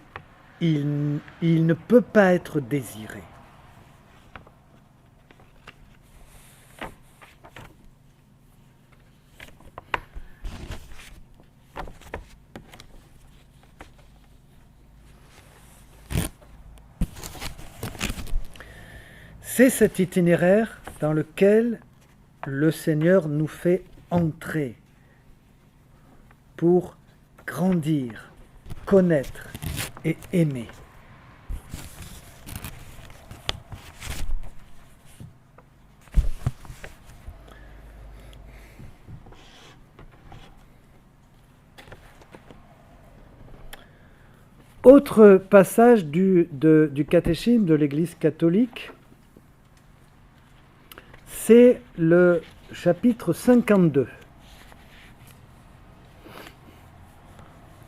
il ne peut pas être désiré. C'est cet itinéraire dans lequel le Seigneur nous fait entrer pour grandir, connaître et aimer. Autre passage du catéchisme de l'Église catholique, c'est le chapitre 52,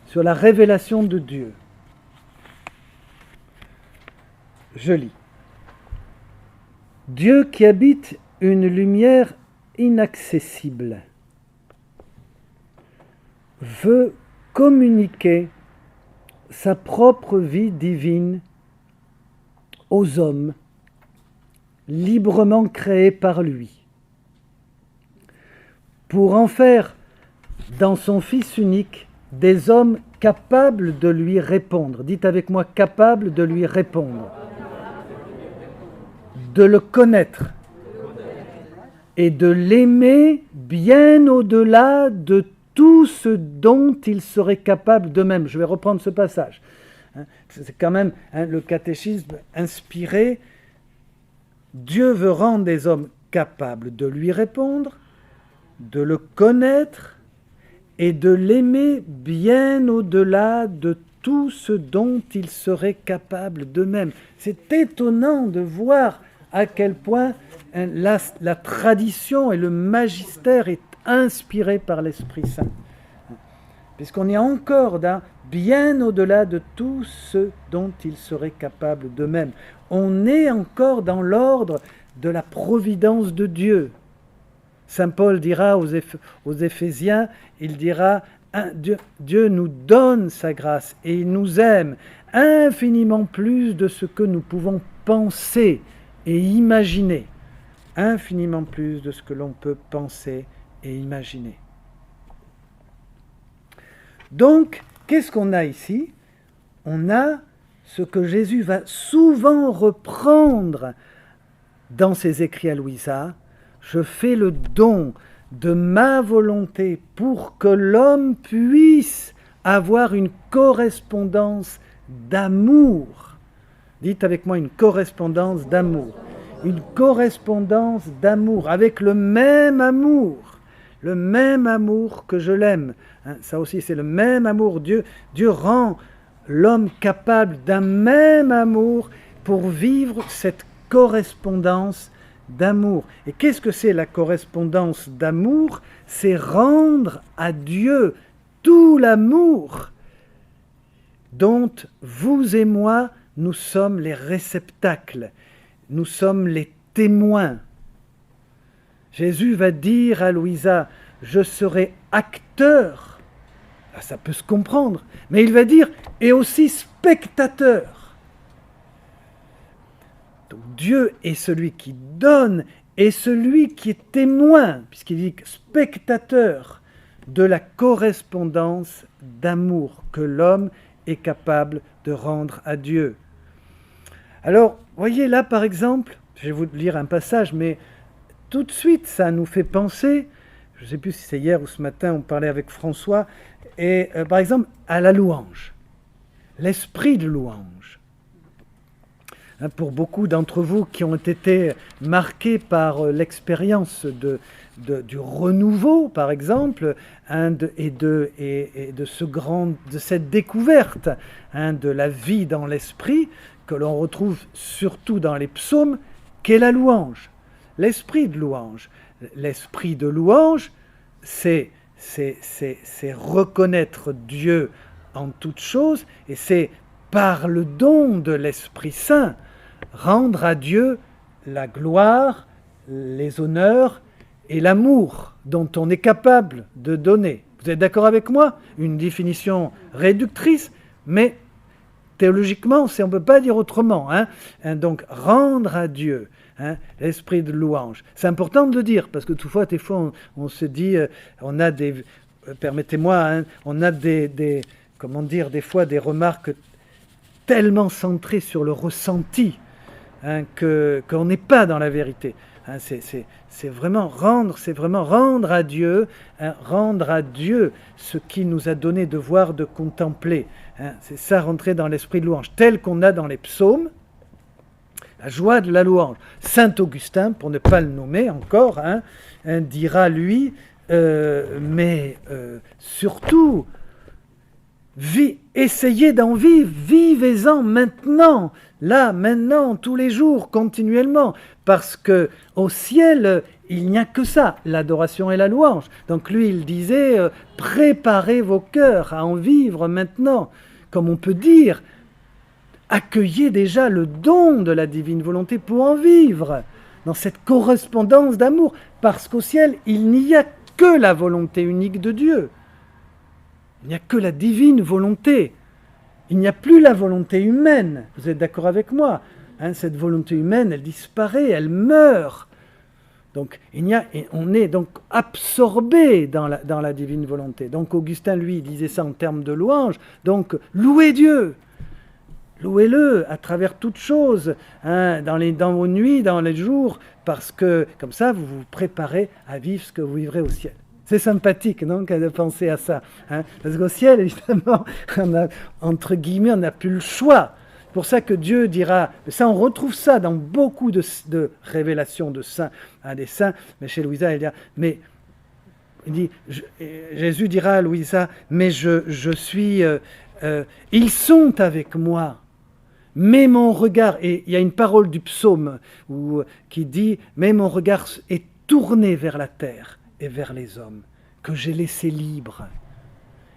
sur la révélation de Dieu. Je lis. Dieu qui habite une lumière inaccessible veut communiquer sa propre vie divine aux hommes librement créés par lui, pour en faire, dans son Fils unique, des hommes capables de lui répondre. Dites avec moi, capables de lui répondre, de le connaître et de l'aimer bien au-delà de tout ce dont il serait capable d'eux-mêmes. Je vais reprendre ce passage. C'est quand même le catéchisme inspiré. Dieu veut rendre des hommes capables de lui répondre, de le connaître et de l'aimer bien au-delà de tout ce dont ils seraient capables d'eux-mêmes. C'est étonnant de voir à quel point la tradition et le magistère est inspiré par l'Esprit Saint. Puisqu'on est encore bien au-delà de tout ce dont ils seraient capables d'eux-mêmes. On est encore dans l'ordre de la providence de Dieu. Saint Paul dira aux Éphésiens, il dira, Dieu nous donne sa grâce et il nous aime infiniment plus de ce que nous pouvons penser et imaginer. Infiniment plus de ce que l'on peut penser et imaginer. Donc, qu'est-ce qu'on a ici? On a ce que Jésus va souvent reprendre dans ses écrits à Louisa. Je fais le don de ma volonté pour que l'homme puisse avoir une correspondance d'amour. Dites avec moi, une correspondance d'amour. une correspondance d'amour, avec le même amour que je l'aime. Hein, ça aussi, c'est le même amour. Dieu rend l'homme capable d'un même amour pour vivre cette correspondance d'amour. Et qu'est-ce que c'est la correspondance d'amour? C'est rendre à Dieu tout l'amour dont vous et moi, nous sommes les réceptacles, nous sommes les témoins. Jésus va dire à Louisa, je serai acteur, ça peut se comprendre, mais il va dire, et aussi spectateur. Donc Dieu est celui qui donne et celui qui est témoin, puisqu'il dit spectateur de la correspondance d'amour que l'homme est capable de rendre à Dieu. Alors, voyez là par exemple, je vais vous lire un passage, mais tout de suite ça nous fait penser, je ne sais plus si c'est hier ou ce matin, on parlait avec François, et par exemple à la louange, l'esprit de louange. Pour beaucoup d'entre vous qui ont été marqués par l'expérience du renouveau, par exemple, et de cette découverte de la vie dans l'esprit, que l'on retrouve surtout dans les psaumes, qu'est la louange. L'esprit de louange. L'esprit de louange, c'est reconnaître Dieu en toutes choses, et c'est par le don de l'Esprit Saint, rendre à Dieu la gloire, les honneurs et l'amour dont on est capable de donner. Vous êtes d'accord avec moi? Une définition réductrice, mais théologiquement, on ne peut pas dire autrement. Donc, rendre à Dieu l'esprit de louange. C'est important de le dire, parce que des fois, on se dit, on a des... Permettez-moi, on a des des fois des remarques tellement centrées sur le ressenti, qu'on n'est pas dans la vérité. C'est vraiment rendre à Dieu, rendre à Dieu ce qu'il nous a donné de voir, de contempler. C'est ça, rentrer dans l'esprit de louange, tel qu'on a dans les psaumes, la joie de la louange. Saint Augustin, pour ne pas le nommer encore, dira lui, mais surtout, essayez d'en vivre, vivez-en maintenant, là, maintenant, tous les jours, continuellement, parce que au ciel, il n'y a que ça, l'adoration et la louange. Donc lui, il disait, préparez vos cœurs à en vivre maintenant, comme on peut dire, accueillez déjà le don de la divine volonté pour en vivre, dans cette correspondance d'amour, parce qu'au ciel, il n'y a que la volonté unique de Dieu. Il n'y a que la divine volonté. Il n'y a plus la volonté humaine. Vous êtes d'accord avec moi? Cette volonté humaine, elle disparaît, elle meurt. Donc, on est donc absorbé dans la divine volonté. Donc, Augustin, lui, disait ça en termes de louange. Donc, louez Dieu. Louez-le à travers toutes choses, dans vos nuits, dans les jours, parce que, comme ça, vous vous préparez à vivre ce que vous vivrez au ciel. C'est sympathique, non, de penser à ça. Parce qu'au ciel, évidemment, entre guillemets, on n'a plus le choix. C'est pour ça que Dieu dira, ça on retrouve ça dans beaucoup de révélations de saints, des saints, mais chez Louisa, Jésus dira à Louisa, mais je suis, ils sont avec moi, mais mon regard, et il y a une parole du psaume qui dit, mais mon regard est tourné vers la terre et vers les hommes, que j'ai laissés libres.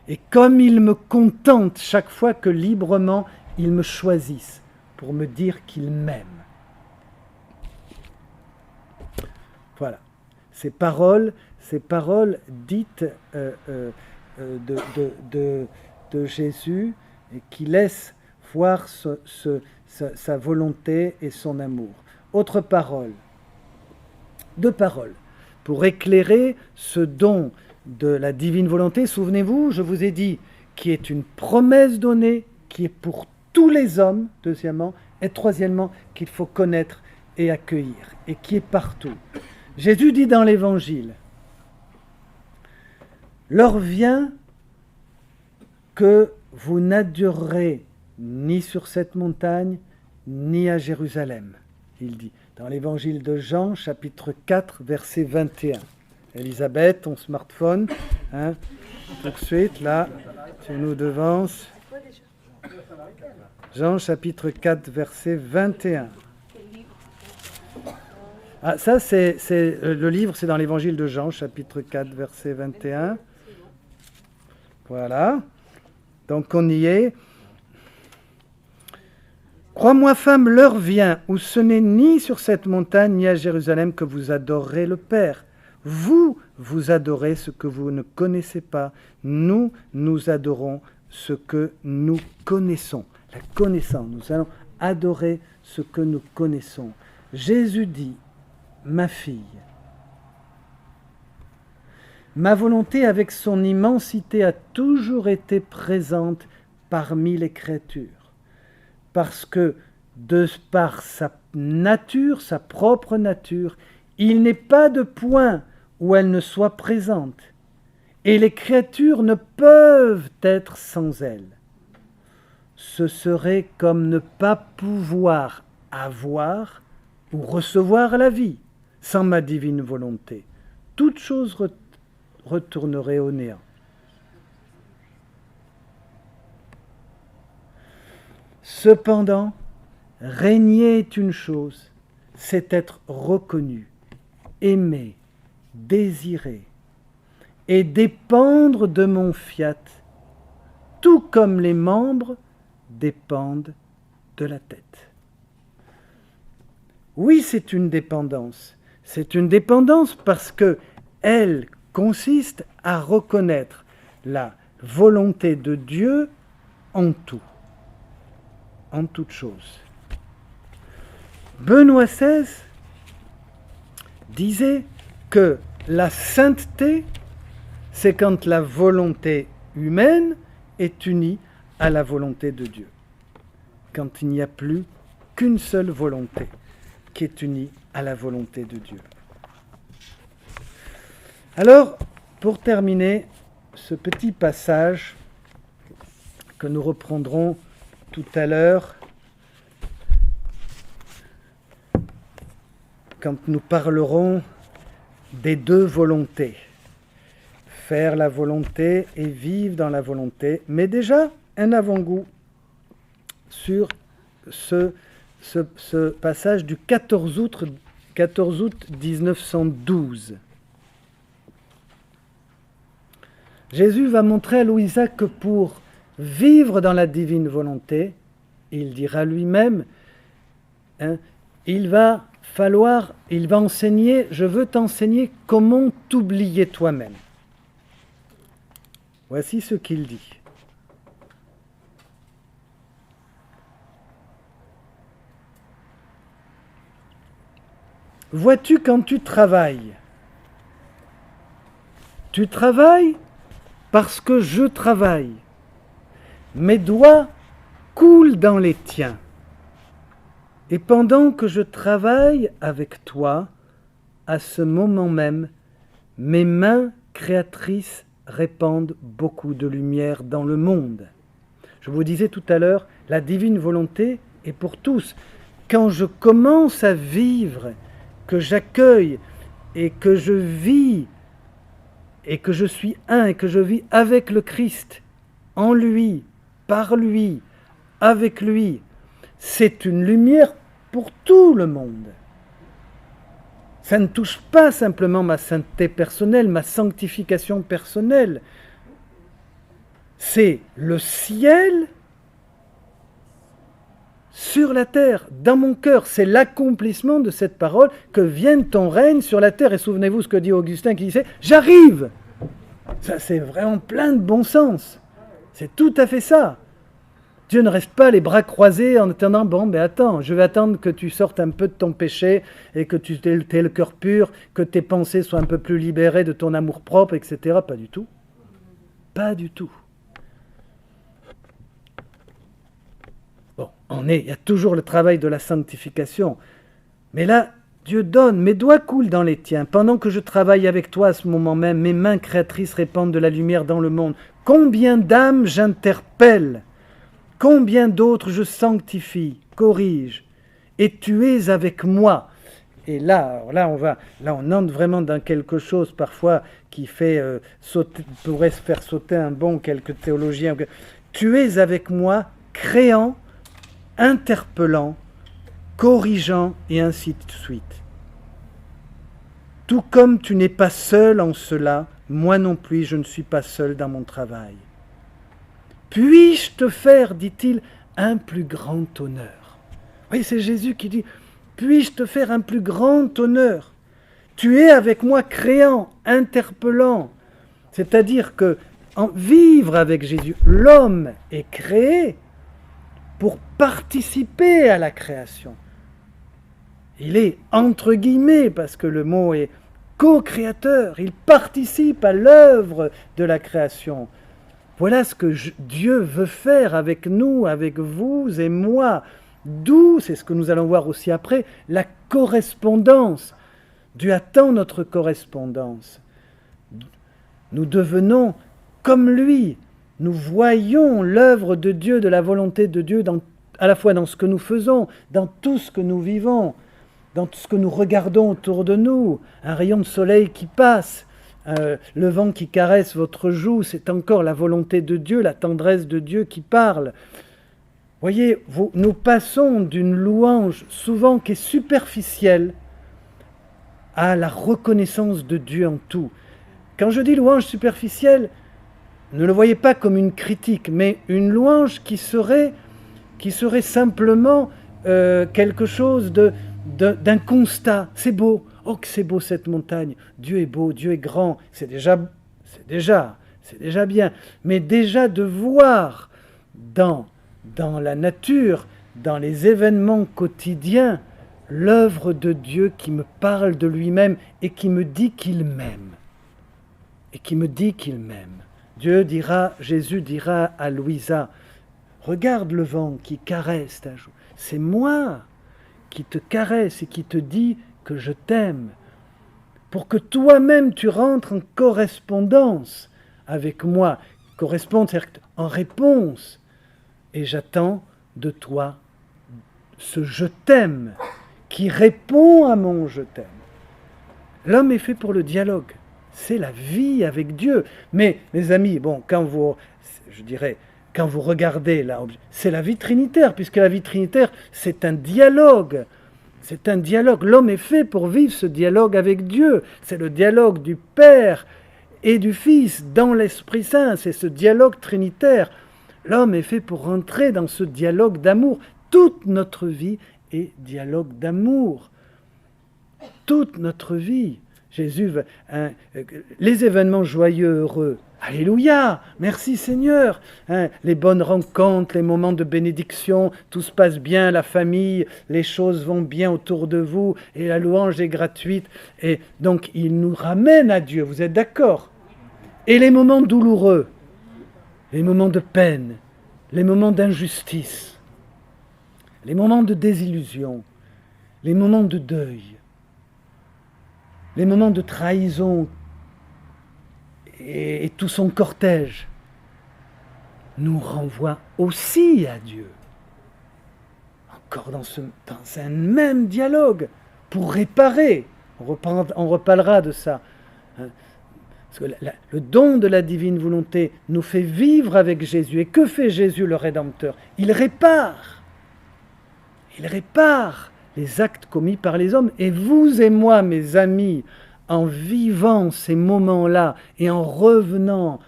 Et comme ils me contentent chaque fois que librement ils me choisissent pour me dire qu'ils m'aiment. Voilà. Ces paroles dites de Jésus et qui laissent voir sa volonté et son amour. Autre parole. Deux paroles. Pour éclairer ce don de la divine volonté, souvenez-vous, je vous ai dit, qui est une promesse donnée, qui est pour tous les hommes, deuxièmement, et troisièmement, qu'il faut connaître et accueillir, et qui est partout. Jésus dit dans l'Évangile, « L'heure vient que vous n'adorerez ni sur cette montagne, ni à Jérusalem. » il dit, dans l'évangile de Jean, chapitre 4, verset 21. Elisabeth, ton smartphone, hein, tout de suite, là, tu nous devances. Jean, chapitre 4, verset 21. Ah, ça, c'est le livre, c'est dans l'évangile de Jean, chapitre 4, verset 21. Voilà. Donc, on y est. Crois-moi, femme, l'heure vient où ce n'est ni sur cette montagne ni à Jérusalem que vous adorerez le Père. Vous, vous adorez ce que vous ne connaissez pas. Nous, nous adorons ce que nous connaissons. La connaissance, nous allons adorer ce que nous connaissons. Jésus dit, ma fille, ma volonté avec son immensité a toujours été présente parmi les créatures. Parce que, par sa nature, sa propre nature, il n'est pas de point où elle ne soit présente. Et les créatures ne peuvent être sans elle. Ce serait comme ne pas pouvoir avoir ou recevoir la vie sans ma divine volonté. Toute chose retournerait au néant. Cependant, régner est une chose, c'est être reconnu, aimé, désiré, et dépendre de mon fiat, tout comme les membres dépendent de la tête. Oui, c'est une dépendance. C'est une dépendance parce qu'elle consiste à reconnaître la volonté de Dieu en tout. En toute chose. Benoît XVI disait que la sainteté, c'est quand la volonté humaine est unie à la volonté de Dieu. Quand il n'y a plus qu'une seule volonté qui est unie à la volonté de Dieu. Alors, pour terminer ce petit passage que nous reprendrons tout à l'heure, quand nous parlerons des deux volontés, faire la volonté et vivre dans la volonté, mais déjà un avant-goût sur ce passage du 14 août 1912. Jésus va montrer à Louisa que pour vivre dans la divine volonté, il dira lui-même, hein, il va enseigner, je veux t'enseigner comment t'oublier toi-même. Voici ce qu'il dit. Vois-tu quand tu travailles parce que je travaille. Mes doigts coulent dans les tiens. Et pendant que je travaille avec toi, à ce moment même, mes mains créatrices répandent beaucoup de lumière dans le monde. Je vous disais tout à l'heure, la divine volonté est pour tous. Quand je commence à vivre, que j'accueille et que je vis, et que je suis un, et que je vis avec le Christ, en lui, par lui, avec lui, c'est une lumière pour tout le monde. Ça ne touche pas simplement ma sainteté personnelle, ma sanctification personnelle. C'est le ciel sur la terre, dans mon cœur. C'est l'accomplissement de cette parole, que vienne ton règne sur la terre. Et souvenez-vous ce que dit Augustin qui disait « J'arrive !» Ça, c'est vraiment plein de bon sens. C'est tout à fait ça. Dieu ne reste pas les bras croisés en attendant, attends, je vais attendre que tu sortes un peu de ton péché et que tu aies le cœur pur, que tes pensées soient un peu plus libérées de ton amour-propre, etc. Pas du tout. Pas du tout. Bon, il y a toujours le travail de la sanctification. Mais là, Dieu donne, mes doigts coulent dans les tiens. Pendant que je travaille avec toi à ce moment même, mes mains créatrices répandent de la lumière dans le monde. Combien d'âmes j'interpelle, combien d'autres je sanctifie, corrige, et tu es avec moi. Et là, on entre vraiment dans quelque chose parfois qui fait pourrait se faire sauter un bond quelques théologiens. Tu es avec moi, créant, interpellant, corrigeant et ainsi de suite. Tout comme tu n'es pas seul en cela, moi non plus je ne suis pas seul dans mon travail. Puis-je te faire, dit-il, un plus grand honneur? Oui, c'est Jésus qui dit, puis-je te faire un plus grand honneur? Tu es avec moi créant, interpellant. C'est-à-dire que vivre avec Jésus, l'homme est créé pour participer à la création. Il est entre guillemets, parce que le mot est co-créateur, il participe à l'œuvre de la création. Voilà ce que Dieu veut faire avec nous, avec vous et moi. D'où, c'est ce que nous allons voir aussi après, la correspondance. Dieu attend notre correspondance. Nous devenons comme lui. Nous voyons l'œuvre de Dieu, de la volonté de Dieu, à la fois dans ce que nous faisons, dans tout ce que nous vivons, dans tout ce que nous regardons autour de nous. Un rayon de soleil qui passe, le vent qui caresse votre joue, c'est encore la volonté de Dieu, la tendresse de Dieu qui parle. Voyez, nous passons d'une louange souvent qui est superficielle à la reconnaissance de Dieu en tout. Quand je dis louange superficielle, ne le voyez pas comme une critique, mais une louange qui serait simplement quelque chose d'un constat. C'est beau, oh que c'est beau cette montagne, Dieu est beau, Dieu est grand, c'est déjà bien. Mais déjà de voir dans la nature, dans les événements quotidiens, l'œuvre de Dieu qui me parle de lui-même et qui me dit qu'il m'aime. Jésus dira à Louisa, regarde le vent qui caresse ta joue. C'est moi qui te caresse et qui te dit que je t'aime. Pour que toi-même tu rentres en correspondance avec moi. Correspondre, c'est-à-dire en réponse. Et j'attends de toi ce je t'aime qui répond à mon je t'aime. L'homme est fait pour le dialogue. C'est la vie avec Dieu. Mais, mes amis, quand vous regardez là, c'est la vie trinitaire, puisque la vie trinitaire, c'est un dialogue. C'est un dialogue. L'homme est fait pour vivre ce dialogue avec Dieu. C'est le dialogue du Père et du Fils dans l'Esprit Saint. C'est ce dialogue trinitaire. L'homme est fait pour rentrer dans ce dialogue d'amour. Toute notre vie est dialogue d'amour. Toute notre vie. Jésus, les événements joyeux, heureux, alléluia, merci Seigneur, les bonnes rencontres, les moments de bénédiction, tout se passe bien, la famille, les choses vont bien autour de vous, et la louange est gratuite, et donc il nous ramène à Dieu, vous êtes d'accord? Et les moments douloureux, les moments de peine, les moments d'injustice, les moments de désillusion, les moments de deuil, les moments de trahison et tout son cortège nous renvoient aussi à Dieu. Encore dans un même dialogue pour réparer. On reparlera de ça. Parce que le don de la divine volonté nous fait vivre avec Jésus. Et que fait Jésus le Rédempteur? Il répare. Il répare les actes commis par les hommes. Et vous et moi, mes amis, en vivant ces moments-là et en revenant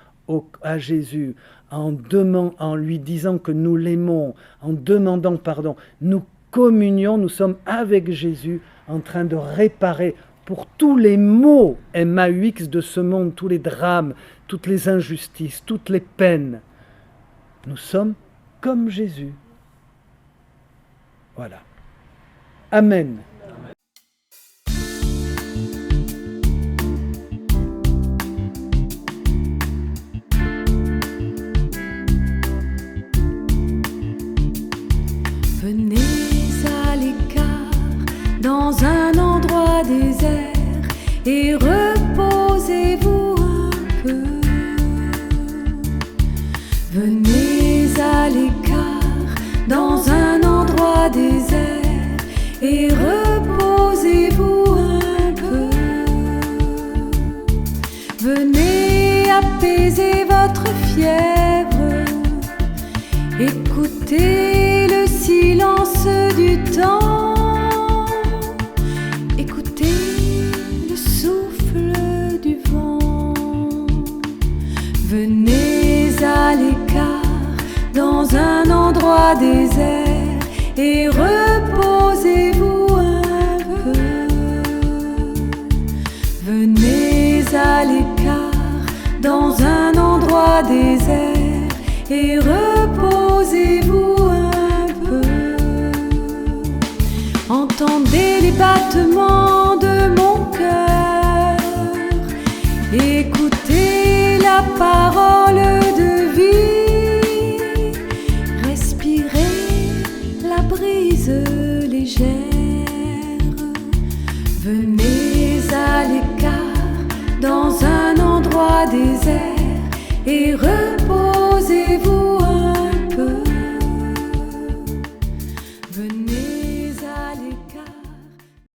à Jésus, en lui disant que nous l'aimons, en demandant pardon, nous communions, nous sommes avec Jésus en train de réparer pour tous les maux MAUX de ce monde, tous les drames, toutes les injustices, toutes les peines. Nous sommes comme Jésus. Voilà. Amen. Venez à l'écart dans un endroit désert et reposez-vous un peu. Venez à l'écart dans un endroit désert apaiser votre fièvre. Écoutez le silence du temps. Écoutez le souffle du vent. Venez à l'écart dans un endroit désert et reposez-vous un peu. Venez à l'écart dans un endroit désert et reposez-vous un peu. Entendez les battements de mon cœur. Écoutez la parole de vie. Respirez la brise légère. Venez à l'écart dans un endroit désert et reposez.